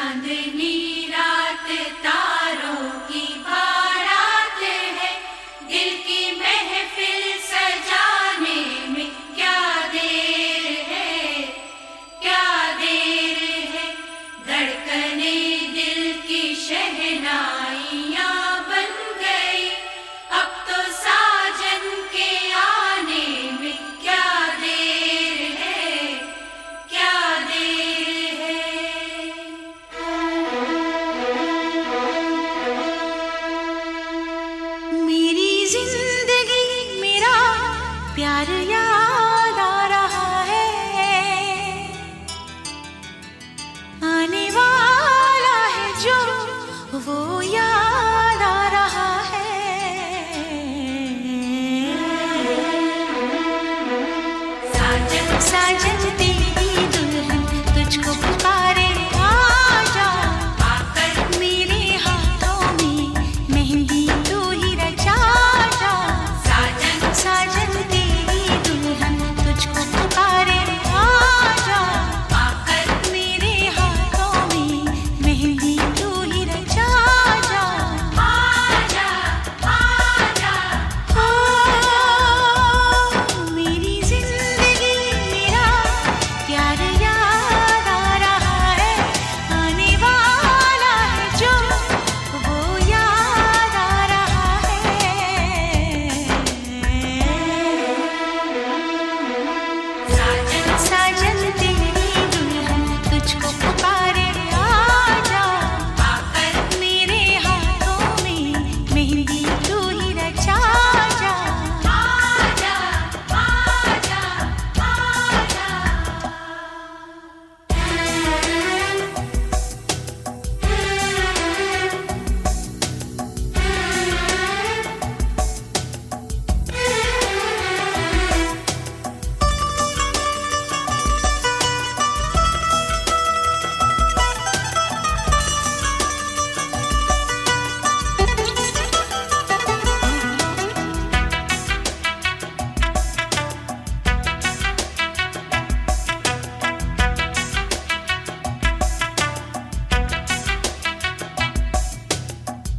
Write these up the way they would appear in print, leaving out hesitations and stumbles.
चांदनी रात तारों की बारात है, दिल की महफिल सजाने में क्या देर है, क्या देर है। धड़कने दिल की शहनाइयाँ बन गई, अब तो साजन के आने में क्या देर है, क्या देर है। मेरी जिंदगी मेरा प्यार याद आ रहा है, आने वाला है जो वो याद आ रहा है। साजन साजन तेरी दुल्हन तुझको पुकारे, आजा आकर मेरे हाथों में मेहंदी तू ही रचा जा। साजन साजन तेरी दुल्हन तुझको पुकारे, आजा आकर मेरे हाथों में मेहंदी तू ही रचा जा। आजा आजा ओ मेरी जिंदगी मेरा प्यार याद आ रहा है, आने वाला है जो वो याद आ रहा है। साजन साजन तेरी दुल्हन तुझको पुकारे, आजा आकर मेरे हाथों में मेहंदी तू ही रचा जा। आजा आजा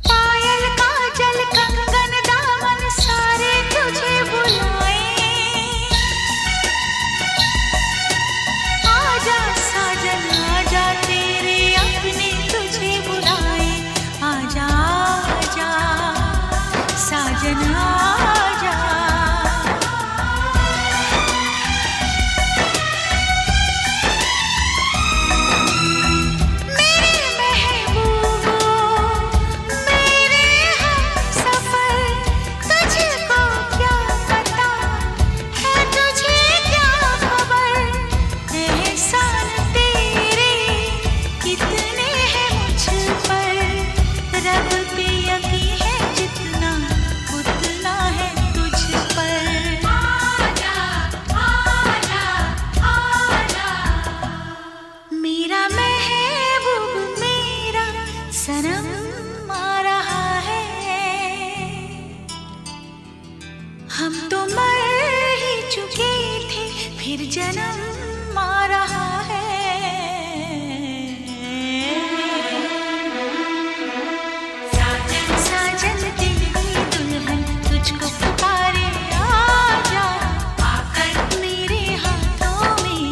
पायल काजल कंगन दामन सारे तुझे बुलाए, आजा साजन आजा तेरे अपने तुझे बुलाए। आजा आजा साजन आजा। मेरे महबूबो मेरे हमसफर, तुझको क्या पता है तुझे क्या खबर, एहसान तेरे कितने हैं मुझ पर, रब पे यकीन है जितना उतना है तुझ पर। आजा आजा आजा मेरा महबूब मेरा सनम आ रहा है, हम तो मर ही चुके थे फिर जन्म आ रहा है। साजन साजन तेरी दुल्हन तुझको पुकारे, आजा आकर मेरे हाथों में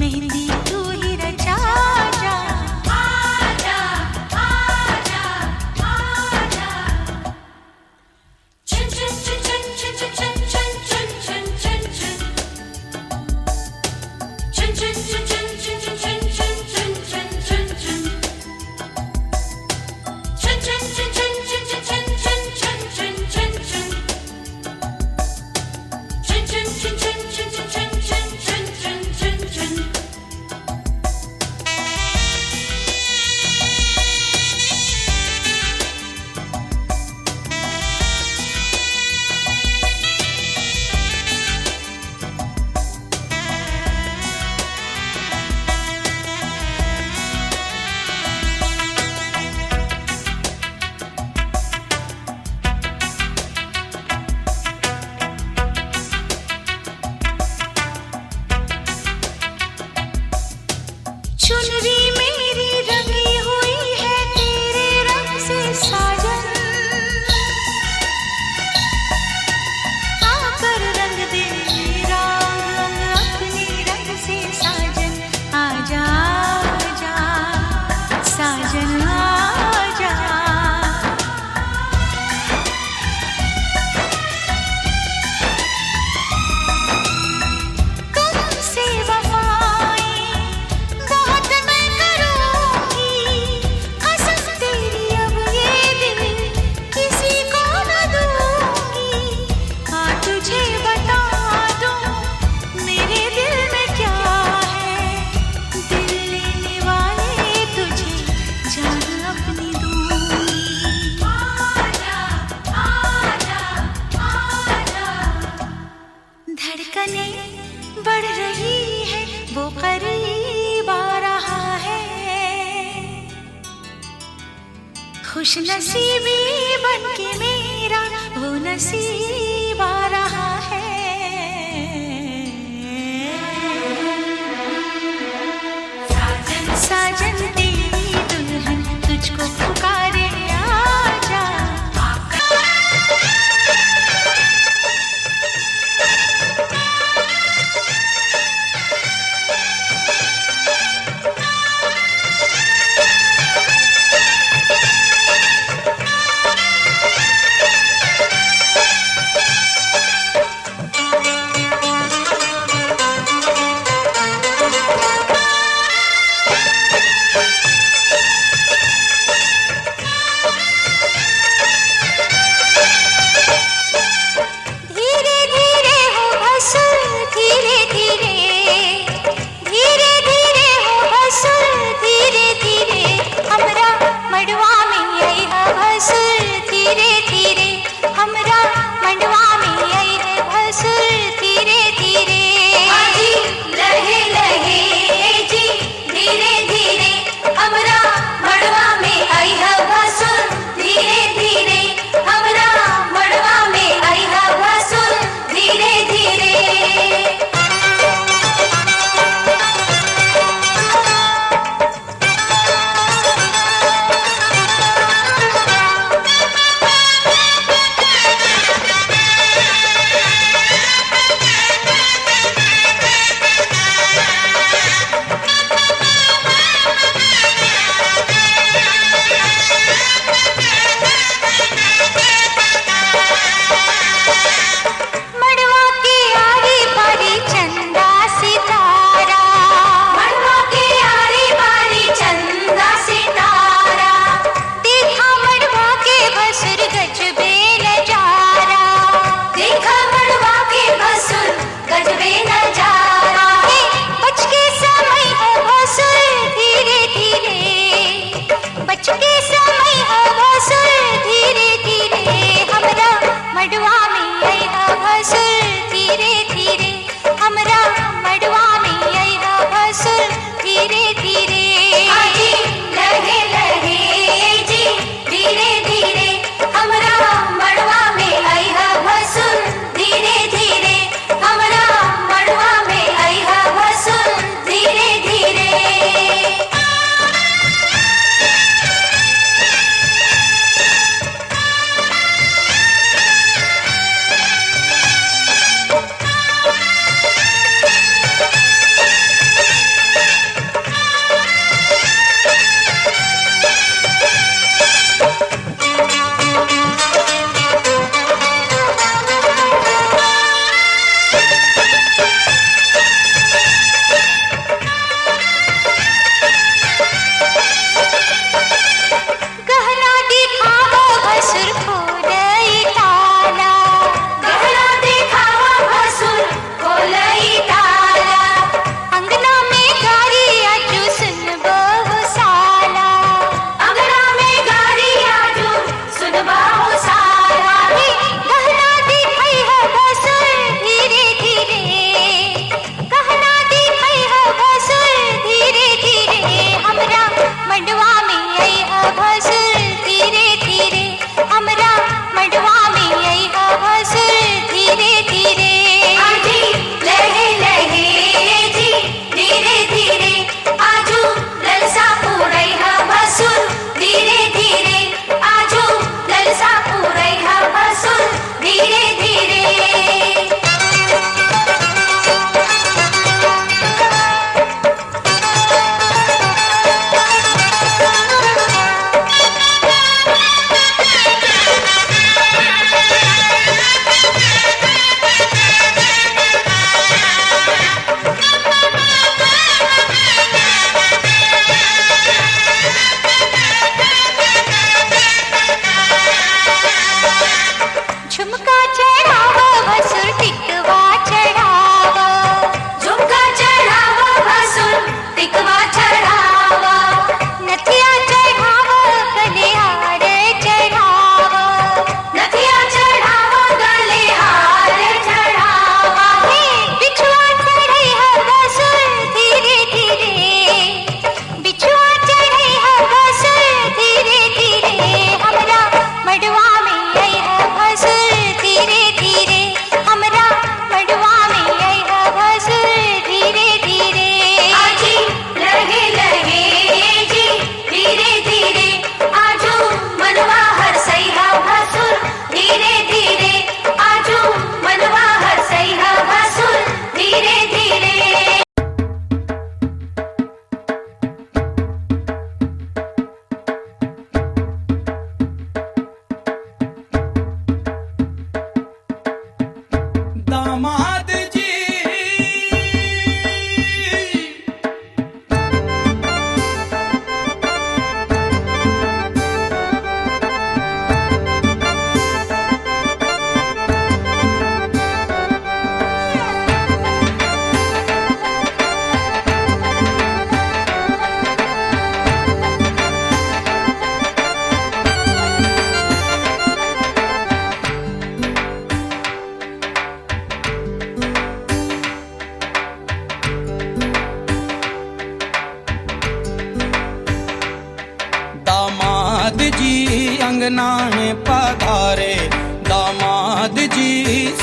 मेहंदी तू ही रचा जा। आजा आजा आजा चुन चुन चुन चुन चुन चुन चुन चुन चुन चुन चुन चुन चुन चुन चुन खुश नसीबी बन के मेरा वो नसीब आ रहा है। साजन साजन तेरी दुल्हन तुझको पुकारे आजा।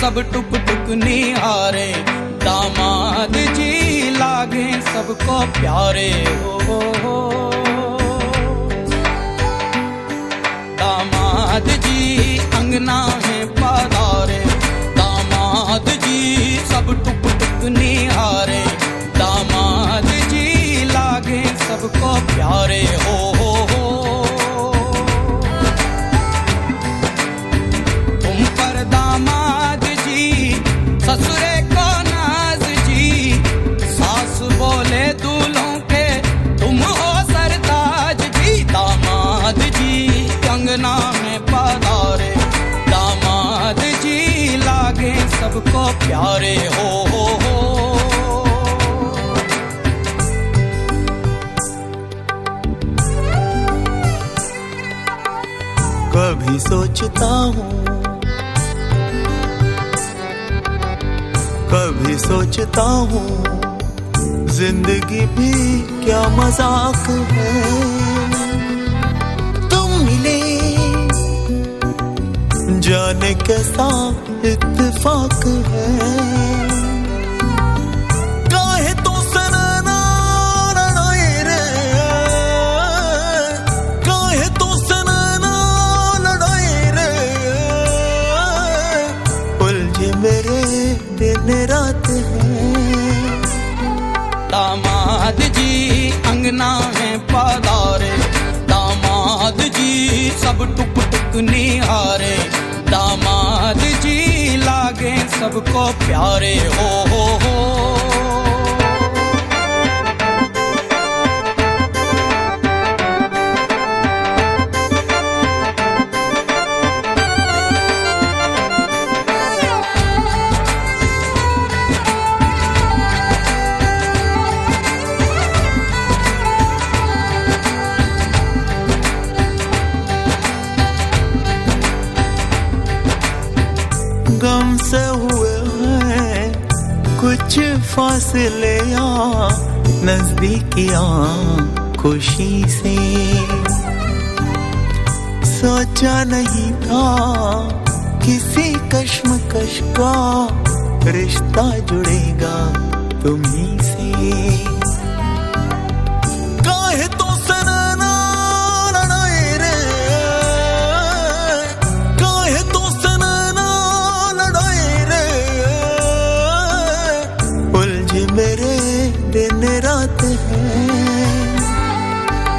सब टुक टुक निहारे, दामाद जी लागे सबको प्यारे हो। दामाद जी अंगना है पधारे, दामाद जी सब टुक टुक निहारे, दामाद जी लागे सबको प्यारे हो। तुम पर दामाद जी ससुरे को नाज जी, सास बोले दूल्हों के तुम हो सरताज जी। दामाद जी अंगना में पधारे, दामाद जी लागे सबको प्यारे हो। कभी सोचता हूँ, कभी सोचता हूँ, जिंदगी भी क्या मजाक है। तुम मिले जाने कैसा इत्तेफाक है। काहे तो सनना लड़ाए रे, काहे तो सनना लड़ाए रे, उलझे मेरे दिन रात है। दामाद जी अंगना में पधारे, दामाद जी सब टुक टुक निहारे, दामाद जी लागे सबको प्यारे हो। गम से हुए हैं कुछ फासले यहाँ नजदीकियाँ खुशी से। सोचा नहीं था किसी कश्मकश का रिश्ता जुड़ेगा तुम्ही से। काहे तो सनना लड़ाए रे, काहे तो सनना लड़ाए रे, उलझे मेरे दिन रात है।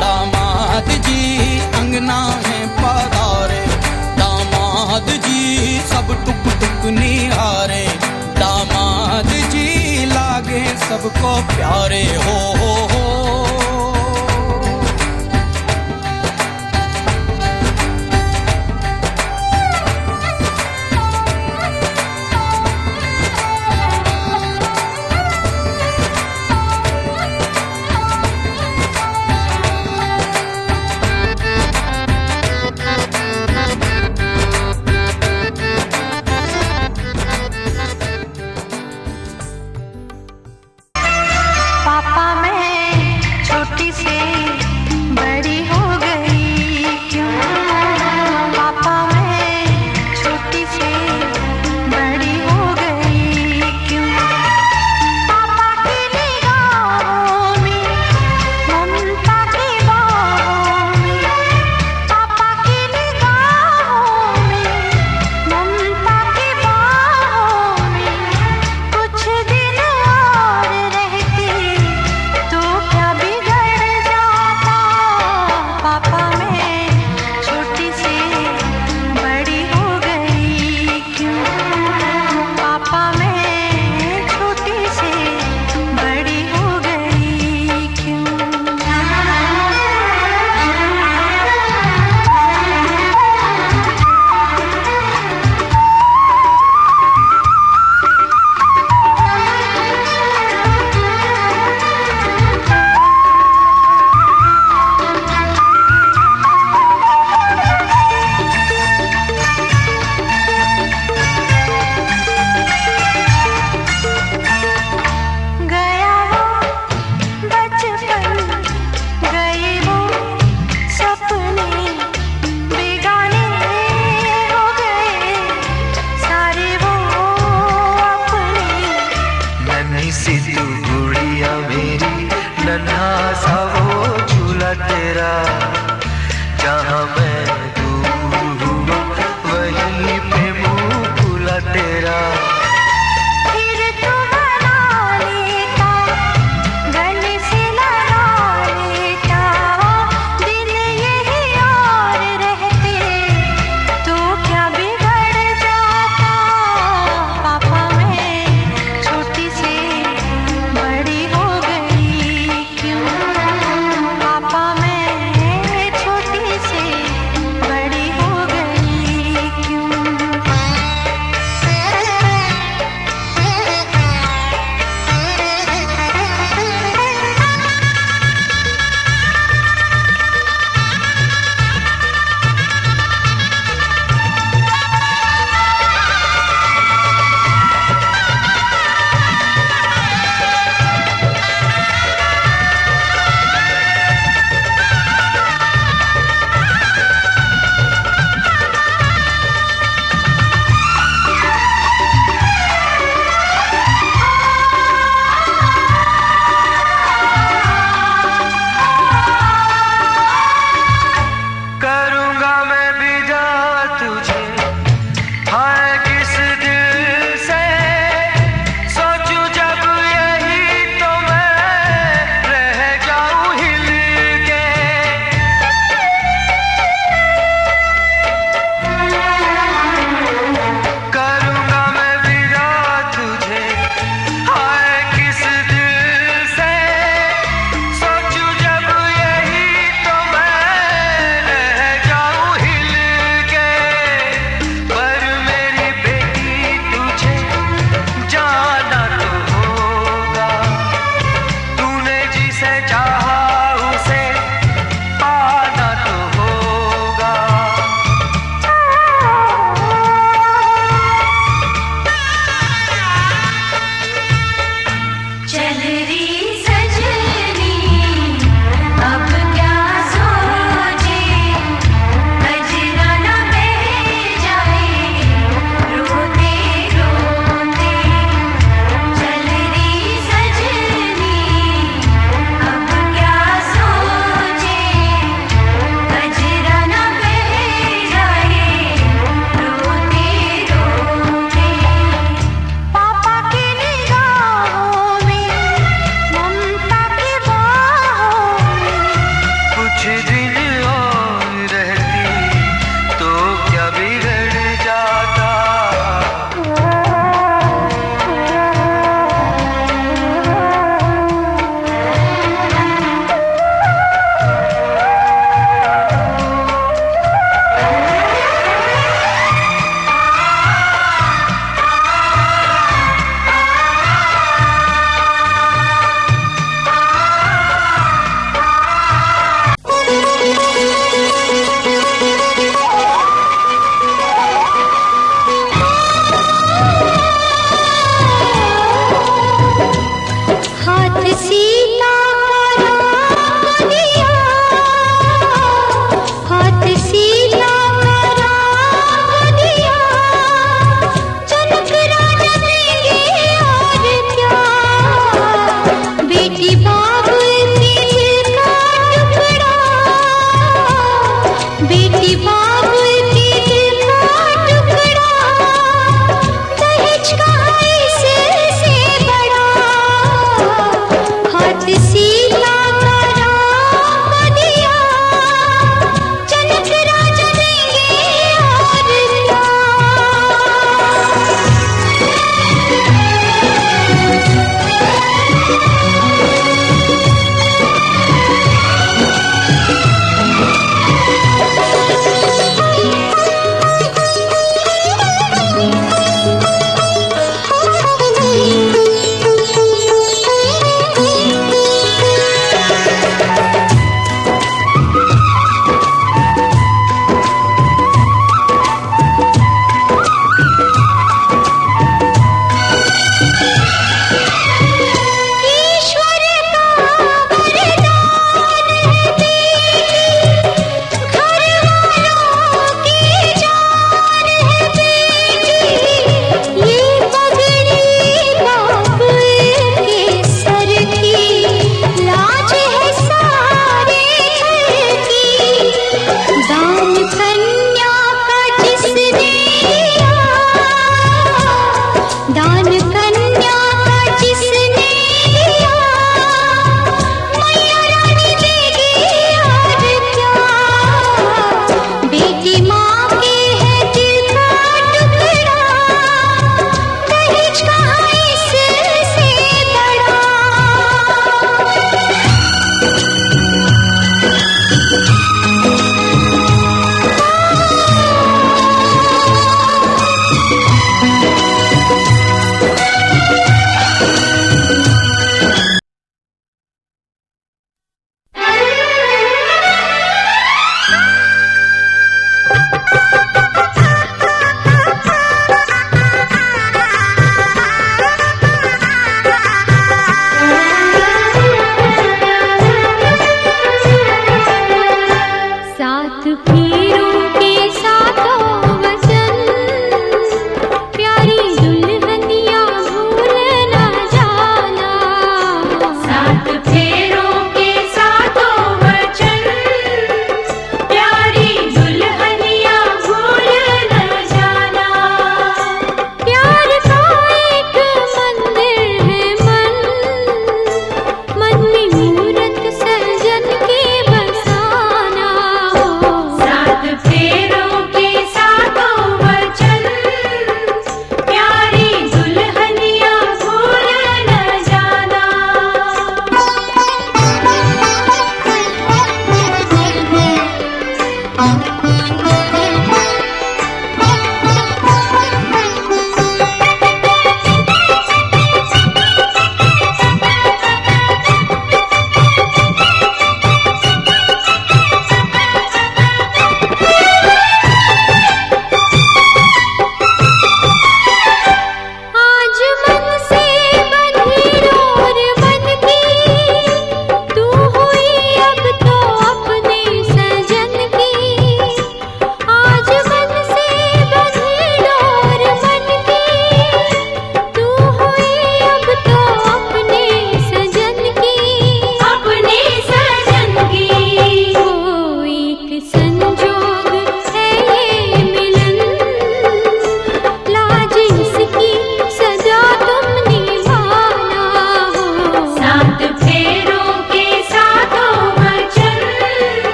दामाद जी अंगना में पधारे, दामाद जी सब टुक टुक निहारे, दामाद जी लागे सबको प्यारे हो। पापा मैं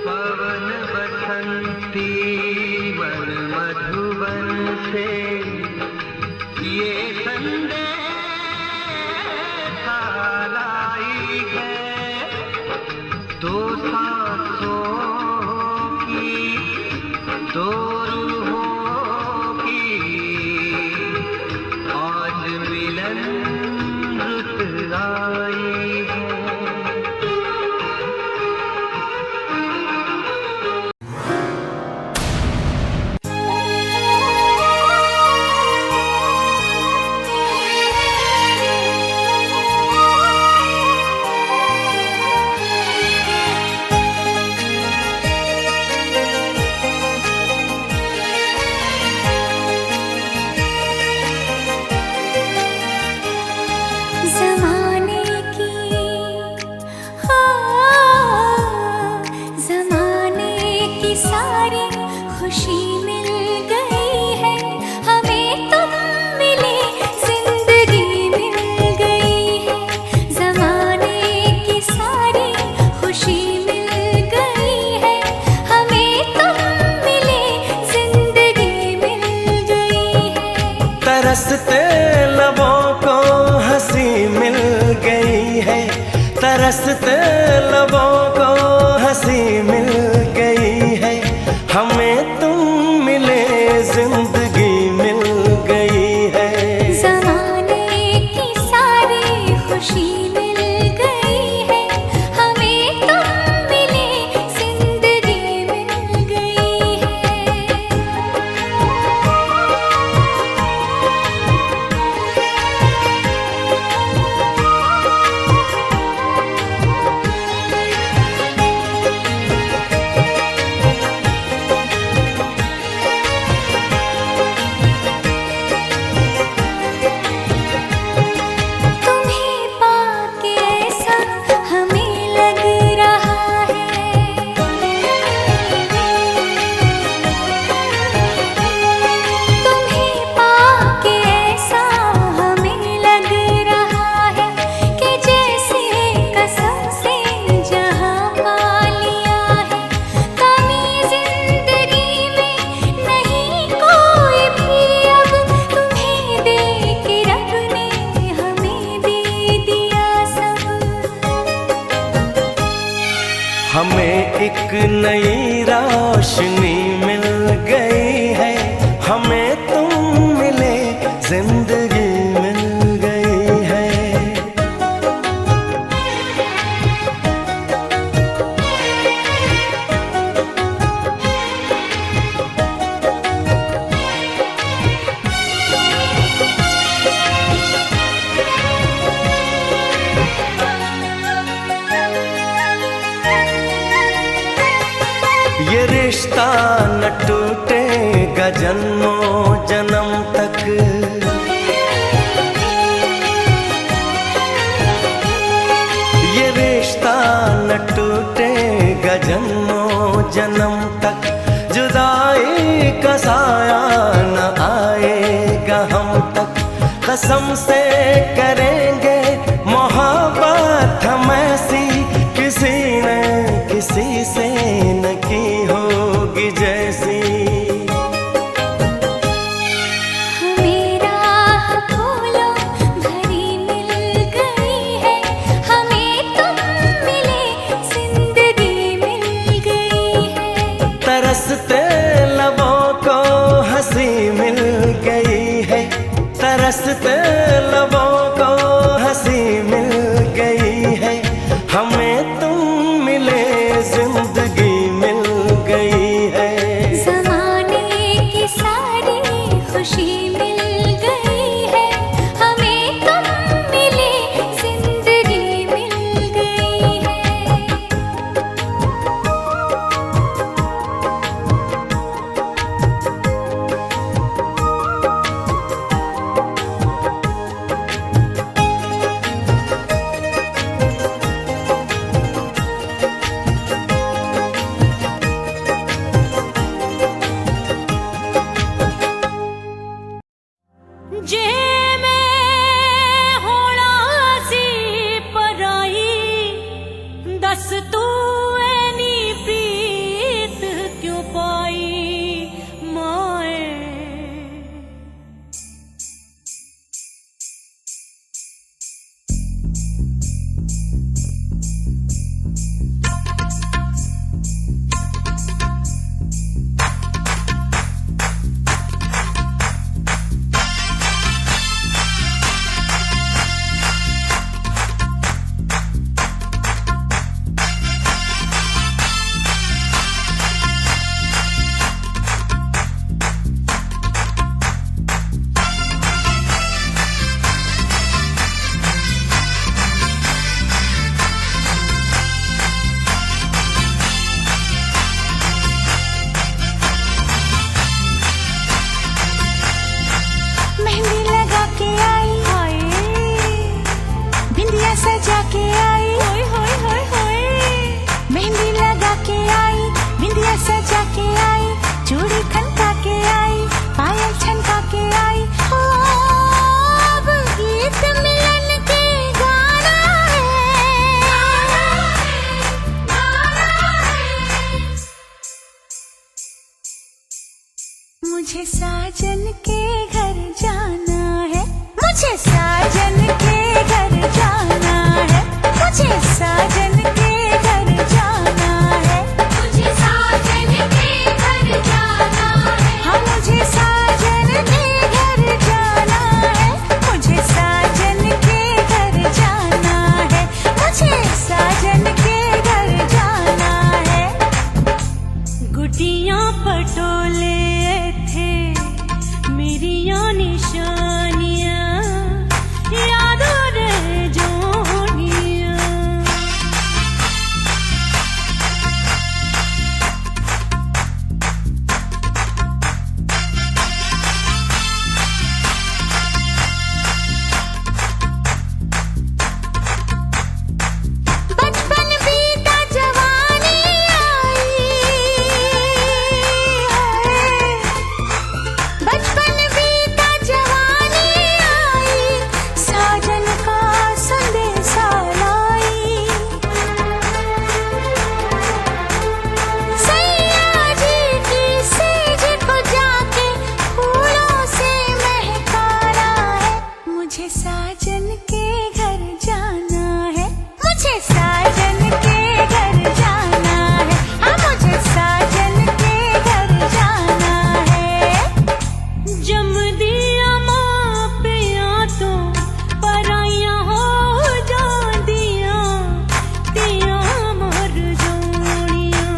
पवन बसंती मन मधुबन से ये संदेश लाई है, दो सांसों की दो रूहों की आज मिलन रुत आई है। खुशी मिल गई है हमें, तुम मिले जिंदगी मिल गई है। ज़माने की सारी खुशी मिल गई है हमें, तुम मिले जिंदगी मिल गई है। तरसते लबों को हंसी मिल गई है, तरसते लबों को हंसी मिल गई है हमें, तुम मिले जिंदगी मिल गई है। ज़माने की सारी खुशी मिल गई है हमें, तुम मिले जिंदगी मिल गई है। हमें एक नई रोशनी मिल गई है हमें, तुम मिले जिंदगी मिल गई है। ये रिश्ता न टूटेगा जन्मों जन्म तक, ये रिश्ता न टूटेगा जन्मों जन्म तक, जुदाई का साया न आएगा हम तक, कसम से करेंगे मोहब्बत हम ऐसी किसी ने किसी से न की होगी जैसी। हमें राह फूलों भरी मिल गई है हमें, तुम मिले जिंदगी मिल गई है। मुझे साजन के घर जाना है, मुझे साजन के घर जाना है, मुझे साजन के घर जाना है, मुझे साजन के घर जाना है। हाँ मुझे साजन के घर जाना है, मुझे साजन के घर जाना है, मुझे साजन के घर जाना है। गुटियां पटोले थे मेरी यो निशानियां, यादों रह जोनियां। बचपन बीता जवानी आई है, बचपन बीता जवानी आई, साजन का संदेशा लाई। सैया जी की सेज को जाके फूलों से महकाना है, मुझे साजन के घर जाना है, मुझे साजन के घर जाना है, हाँ मुझे साजन के घर जाना है। जम दिया माँ पे तो पराइयाँ हो जांदियां, तिया मर जोड़ियां।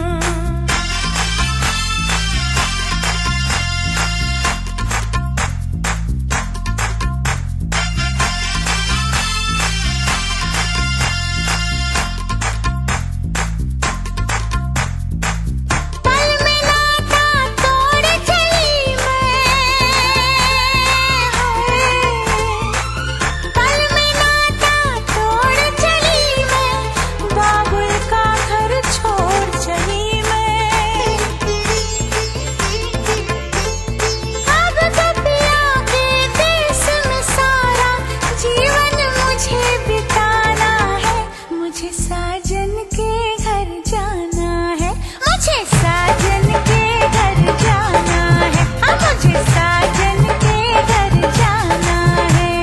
पल में नाता तोड़ चली मैं, पल में नाता तोड़ चली मैं, बाबुल का घर छोड़ चली मैं। अब तो पिया के देश में सारा जीवन मुझे बिताना है, मुझे साजन के घर जाना है, मुझे साजन के घर जाना है, हाँ मुझे साजन के घर जाना है।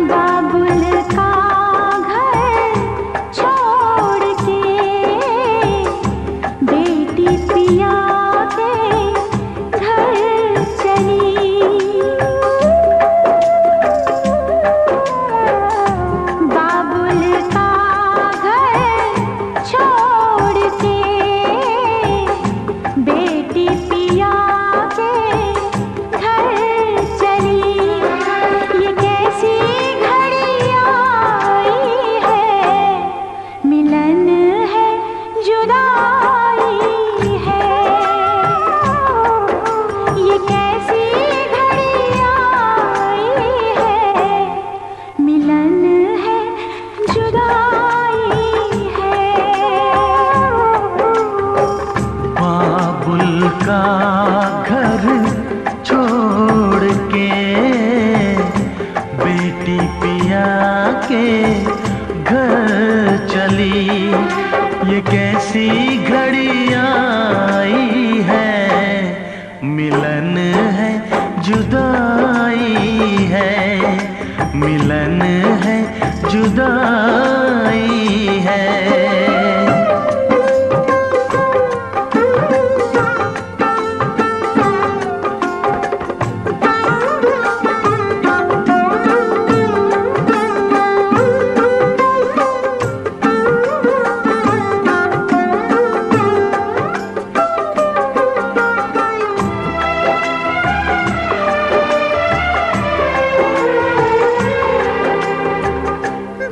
बाबुल का घर छोड़ के बेटी पिया के घर चली, बाबुल का घर छोड़ के बेटी पिया के घर चली। ये कैसी घड़ी आई है, मिलन है जुदाई है। ये कैसी घड़ी आई है, मिलन है जुदाई है। बाबुल का घर छोड़ के बेटी पिया के घर चली, ये कैसी घड़ी आई है, मिलन है जुदाई है, मिलन है जुदाई है।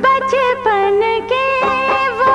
बचपन के वो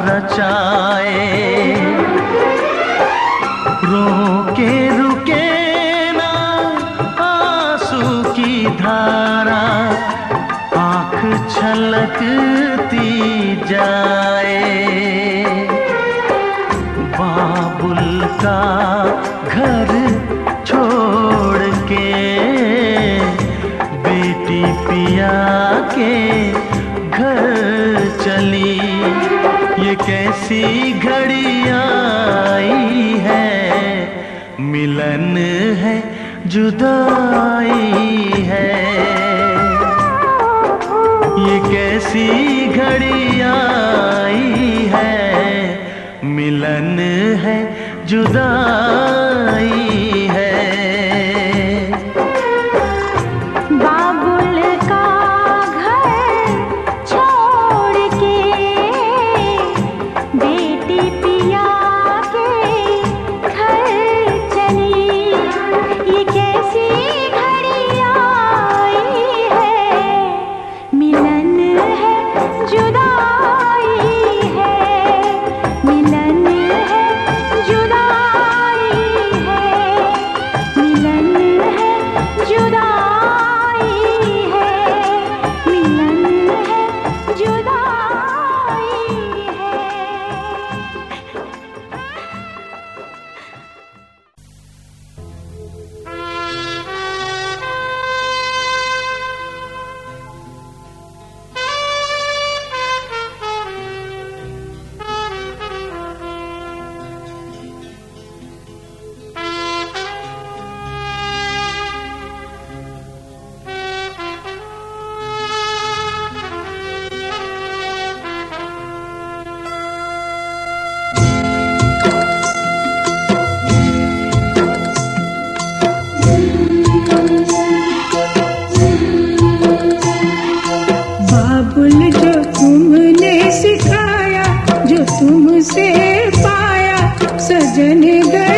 रचाए। रोके रुके ना आंसू की धारा, आँख छलकती जाए। बाबुल का घर छोड़ के बेटी पिया के घर चली, ये कैसी घड़ी आई है, मिलन है जुदाई है। ये कैसी घड़ी आई है, मिलन है जुदाई है। बाबुल का घर छोड़ के बेटी पिया के घर चली, ये कैसी घड़ी आई है, मिलन है जुदाई है, मिलन है जुदाई है, मिलन है जुदाई है, मिलन है जुदाई है। बाबुल जो तुमने सिखाया, जो तुमसे पाया, सजन गए